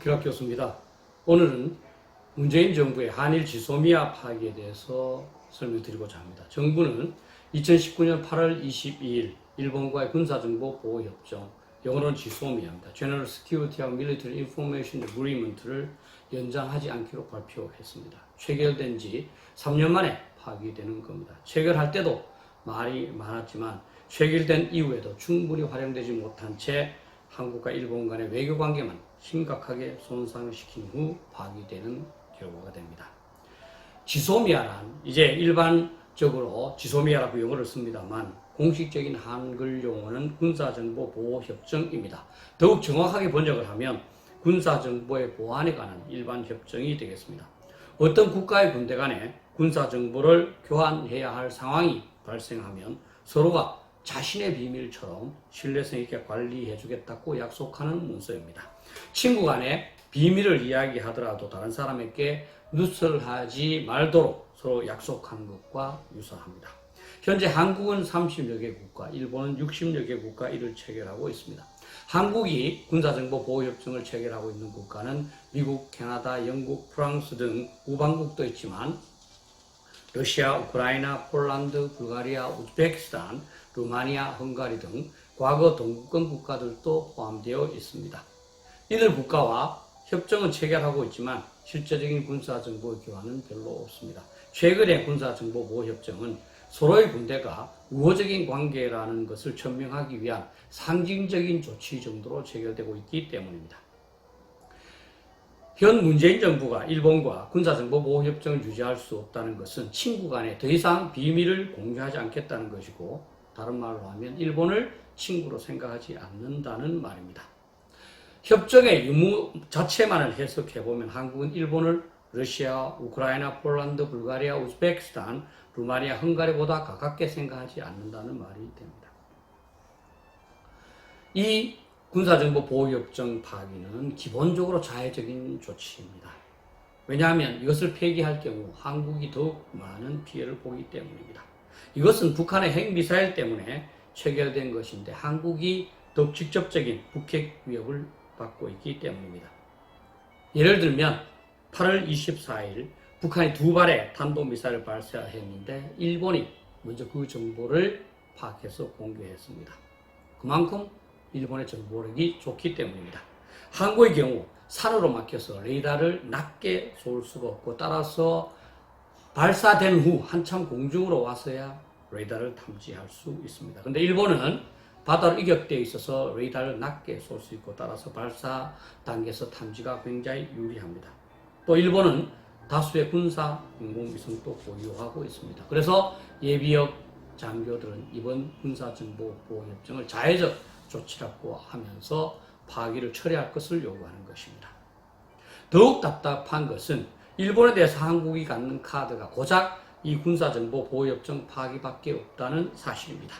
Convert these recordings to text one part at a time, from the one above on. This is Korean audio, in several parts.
기락 교수입니다. 오늘은 문재인 정부의 한일 지소미아 파기에 대해서 설명드리고자 합니다. 정부는 2019년 8월 22일 일본과의 군사정보 보호협정, 영어로는 지소미아입니다. General Security and Military Information Agreement를 연장하지 않기로 발표했습니다. 체결된 지 3년 만에 파기되는 겁니다. 체결할 때도 말이 많았지만 체결된 이후에도 충분히 활용되지 못한 채 한국과 일본 간의 외교관계만 심각하게 손상시킨 후 파기되는 결과가 됩니다. 지소미아란 이제 일반적으로 지소미아라고 용어를 씁니다만 공식적인 한글 용어는 군사정보보호협정입니다. 더욱 정확하게 번역을 하면 군사정보의 보안에 관한 일반 협정이 되겠습니다. 어떤 국가의 군대 간에 군사정보를 교환해야 할 상황이 발생하면 서로가 자신의 비밀처럼 신뢰성 있게 관리해 주겠다고 약속하는 문서입니다. 친구 간에 비밀을 이야기하더라도 다른 사람에게 누설하지 말도록 서로 약속하는 것과 유사합니다. 현재 한국은 30여 개 국가, 일본은 60여 개 국가 이를 체결하고 있습니다. 한국이 군사정보보호협정을 체결하고 있는 국가는 미국, 캐나다, 영국, 프랑스 등 우방국도 있지만 러시아, 우크라이나, 폴란드, 불가리아, 우즈베키스탄, 루마니아, 헝가리 등 과거 동구권 국가들도 포함되어 있습니다. 이들 국가와 협정은 체결하고 있지만 실제적인 군사정보 교환은 별로 없습니다. 최근의 군사정보보호협정은 서로의 군대가 우호적인 관계라는 것을 천명하기 위한 상징적인 조치 정도로 체결되고 있기 때문입니다. 현 문재인 정부가 일본과 군사정보보호협정을 유지할 수 없다는 것은 친구 간에 더 이상 비밀을 공유하지 않겠다는 것이고, 다른 말로 하면 일본을 친구로 생각하지 않는다는 말입니다. 협정의 유무 자체만을 해석해보면 한국은 일본을 러시아, 우크라이나, 폴란드, 불가리아, 우즈베키스탄, 루마니아, 헝가리보다 가깝게 생각하지 않는다는 말이 됩니다. 이 군사정보보호협정 파기는 기본적으로 자해적인 조치입니다. 왜냐하면 이것을 폐기할 경우 한국이 더욱 많은 피해를 보기 때문입니다. 이것은 북한의 핵미사일 때문에 체결된 것인데 한국이 더욱 직접적인 북핵 위협을 받고 있기 때문입니다. 예를 들면 8월 24일 북한이 2발의 탄도미사일을 발사했는데 일본이 먼저 그 정보를 파악해서 공개했습니다. 그만큼 일본의 정보력이 좋기 때문입니다. 한국의 경우 산으로 막혀서 레이더를 낮게 쏠 수가 없고, 따라서 발사된 후 한참 공중으로 와서야 레이더를 탐지할 수 있습니다. 그런데 일본은 바다로 이격되어 있어서 레이더를 낮게 쏠 수 있고, 따라서 발사 단계에서 탐지가 굉장히 유리합니다. 또 일본은 다수의 군사 인공위성도 보유하고 있습니다. 그래서 예비역 장교들은 이번 군사정보보호협정을 자해적 조치라고 하면서 파기를 철회할 것을 요구하는 것입니다. 더욱 답답한 것은 일본에 대해서 한국이 갖는 카드가 고작 이 군사정보보호협정 파기밖에 없다는 사실입니다.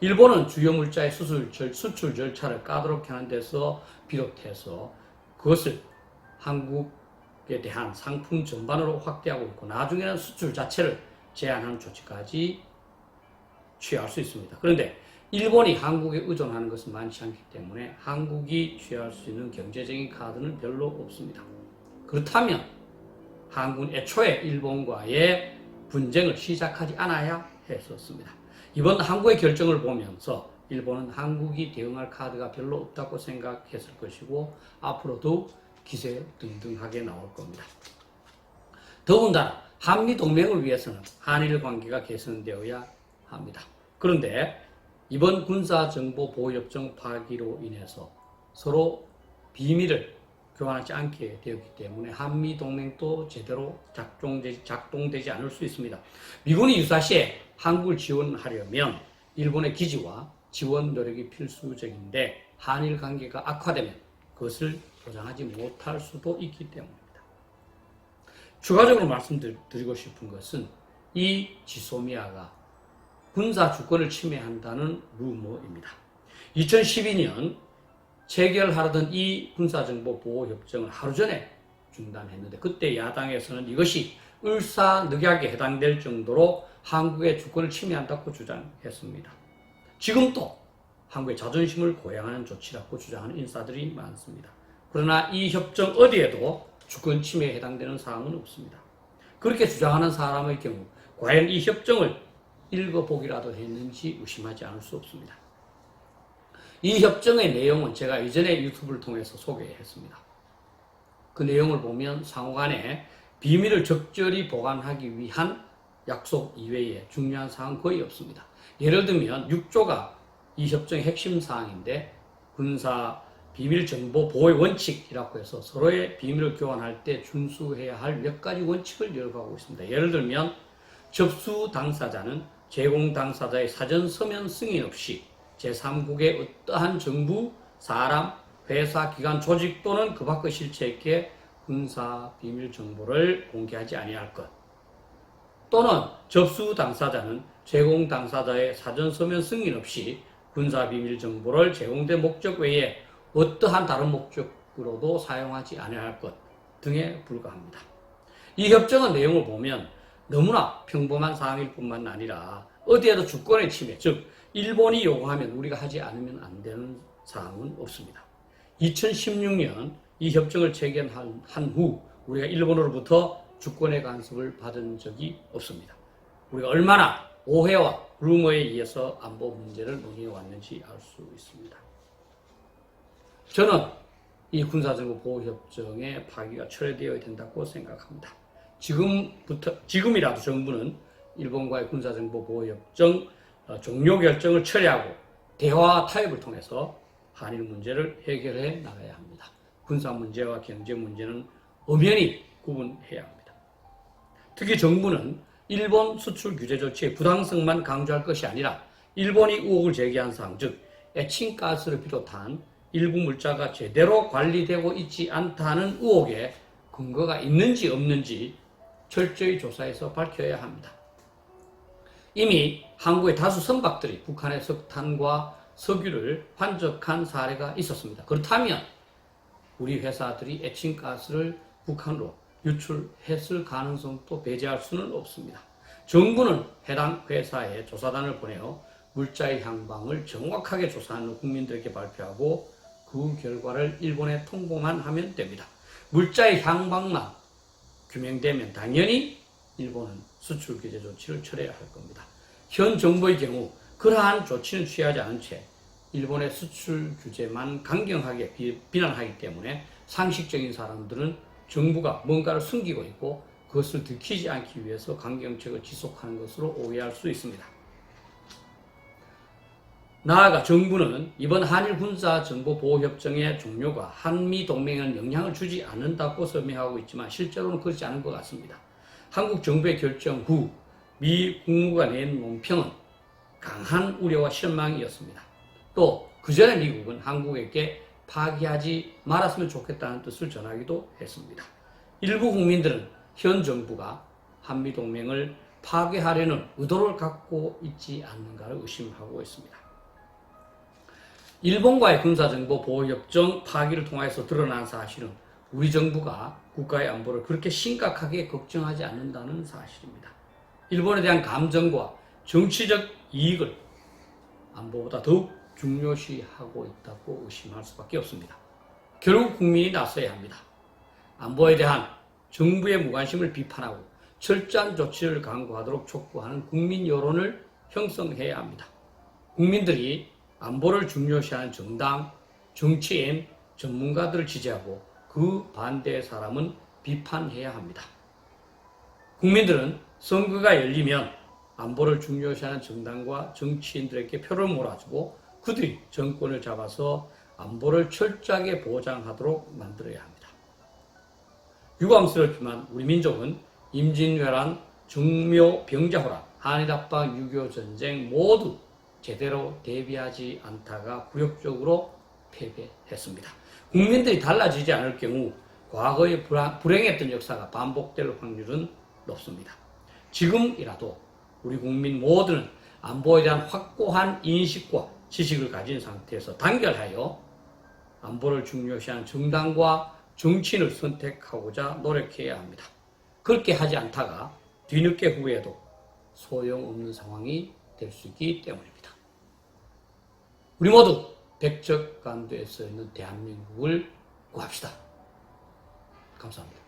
일본은 주요 물자의 수출 절차를 까다롭게 하는 데서 비롯해서 그것을 한국에 대한 상품 전반으로 확대하고 있고, 나중에는 수출 자체를 제한하는 조치까지 취할 수 있습니다. 그런데 일본이 한국에 의존하는 것은 많지 않기 때문에 한국이 취할 수 있는 경제적인 카드는 별로 없습니다. 그렇다면 한국은 애초에 일본과의 분쟁을 시작하지 않아야 했었습니다. 이번 한국의 결정을 보면서 일본은 한국이 대응할 카드가 별로 없다고 생각했을 것이고, 앞으로도 기세등등하게 나올 겁니다. 더군다나 한미동맹을 위해서는 한일 관계가 개선되어야 합니다. 그런데 이번 군사정보보호협정 파기로 인해서 서로 비밀을 교환하지 않게 되었기 때문에 한미동맹도 제대로 작동되지 않을 수 있습니다. 미군이 유사시에 한국을 지원하려면 일본의 기지와 지원 노력이 필수적인데 한일 관계가 악화되면 그것을 보장하지 못할 수도 있기 때문입니다. 추가적으로 말씀드리고 싶은 것은 이 지소미아가 군사 주권을 침해한다는 루머입니다. 2012년 체결하려던 이 군사정보보호협정을 하루 전에 중단했는데, 그때 야당에서는 이것이 을사늑약에 해당될 정도로 한국의 주권을 침해한다고 주장했습니다. 지금도 한국의 자존심을 고양하는 조치라고 주장하는 인사들이 많습니다. 그러나 이 협정 어디에도 주권 침해에 해당되는 사항은 없습니다. 그렇게 주장하는 사람의 경우 과연 이 협정을 읽어보기라도 했는지 의심하지 않을 수 없습니다. 이 협정의 내용은 제가 이전에 유튜브를 통해서 소개했습니다. 그 내용을 보면 상호간에 비밀을 적절히 보관하기 위한 약속 이외에 중요한 사항은 거의 없습니다. 예를 들면 6조가 이 협정의 핵심 사항인데 군사 비밀 정보 보호의 원칙이라고 해서 서로의 비밀을 교환할 때 준수해야 할 몇 가지 원칙을 열거하고 있습니다. 예를 들면 접수 당사자는 제공 당사자의 사전 서면 승인 없이 제3국의 어떠한 정부, 사람, 회사, 기관, 조직 또는 그 밖의 실체에게 군사 비밀 정보를 공개하지 아니할 것. 또는 접수 당사자는 제공 당사자의 사전 서면 승인 없이 군사 비밀 정보를 제공된 목적 외에 어떠한 다른 목적으로도 사용하지 아니할 것 등에 불과합니다. 이 협정의 내용을 보면 너무나 평범한 사항일 뿐만 아니라 어디에도 주권의 침해, 즉 일본이 요구하면 우리가 하지 않으면 안 되는 사항은 없습니다. 2016년 이 협정을 체결한 후 우리가 일본으로부터 주권의 간섭을 받은 적이 없습니다. 우리가 얼마나 오해와 루머에 의해서 안보 문제를 논의해 왔는지 알 수 있습니다. 저는 이 군사정보 보호협정의 파기가 철회되어야 된다고 생각합니다. 지금이라도 정부는 일본과의 군사정보 보호협정 종료 결정을 철회하고 대화와 타협을 통해서 한일 문제를 해결해 나가야 합니다. 군사 문제와 경제 문제는 엄연히 구분해야 합니다. 특히 정부는 일본 수출 규제 조치의 부당성만 강조할 것이 아니라 일본이 의혹을 제기한 사항, 즉 에칭가스를 비롯한 일부 물자가 제대로 관리되고 있지 않다는 의혹에 근거가 있는지 없는지 철저히 조사해서 밝혀야 합니다. 이미 한국의 다수 선박들이 북한의 석탄과 석유를 환적한 사례가 있었습니다. 그렇다면 우리 회사들이 에칭가스를 북한으로 유출했을 가능성도 배제할 수는 없습니다. 정부는 해당 회사에 조사단을 보내어 물자의 향방을 정확하게 조사한 후 국민들에게 발표하고 그 결과를 일본에 통보만 하면 됩니다. 물자의 향방만 규명되면 당연히 일본은 수출 규제 조치를 철회해야 할 겁니다. 현 정부의 경우 그러한 조치는 취하지 않은 채 일본의 수출 규제만 강경하게 비난하기 때문에 상식적인 사람들은 정부가 뭔가를 숨기고 있고 그것을 들키지 않기 위해서 강경책을 지속하는 것으로 오해할 수 있습니다. 나아가 정부는 이번 한일 군사정보보호협정의 종료가 한미동맹에 영향을 주지 않는다고 설명하고 있지만 실제로는 그렇지 않은 것 같습니다. 한국 정부의 결정 후 미 국무부가 낸 논평은 강한 우려와 실망이었습니다. 또 그 전에 미국은 한국에게 파기하지 말았으면 좋겠다는 뜻을 전하기도 했습니다. 일부 국민들은 현 정부가 한미동맹을 파괴하려는 의도를 갖고 있지 않는가를 의심하고 있습니다. 일본과의 군사정보 보호협정 파기를 통해서 드러난 사실은 우리 정부가 국가의 안보를 그렇게 심각하게 걱정하지 않는다는 사실입니다. 일본에 대한 감정과 정치적 이익을 안보보다 더욱 중요시하고 있다고 의심할 수밖에 없습니다. 결국 국민이 나서야 합니다. 안보에 대한 정부의 무관심을 비판하고 철저한 조치를 강구하도록 촉구하는 국민 여론을 형성해야 합니다. 국민들이 안보를 중요시하는 정당, 정치인, 전문가들을 지지하고 그 반대의 사람은 비판해야 합니다. 국민들은 선거가 열리면 안보를 중요시하는 정당과 정치인들에게 표를 몰아주고 그들이 정권을 잡아서 안보를 철저하게 보장하도록 만들어야 합니다. 유감스럽지만 우리 민족은 임진왜란, 정묘, 병자호란, 한일합방, 6.25 전쟁 모두 제대로 대비하지 않다가 굴욕적으로 패배했습니다. 국민들이 달라지지 않을 경우 과거의 불행했던 역사가 반복될 확률은 높습니다. 지금이라도 우리 국민 모두는 안보에 대한 확고한 인식과 지식을 가진 상태에서 단결하여 안보를 중요시하는 정당과 정치인을 선택하고자 노력해야 합니다. 그렇게 하지 않다가 뒤늦게 후회해도 소용없는 상황이 될 수 있기 때문입니다. 우리 모두 백척간도에 서 있는 대한민국을 구합시다. 감사합니다.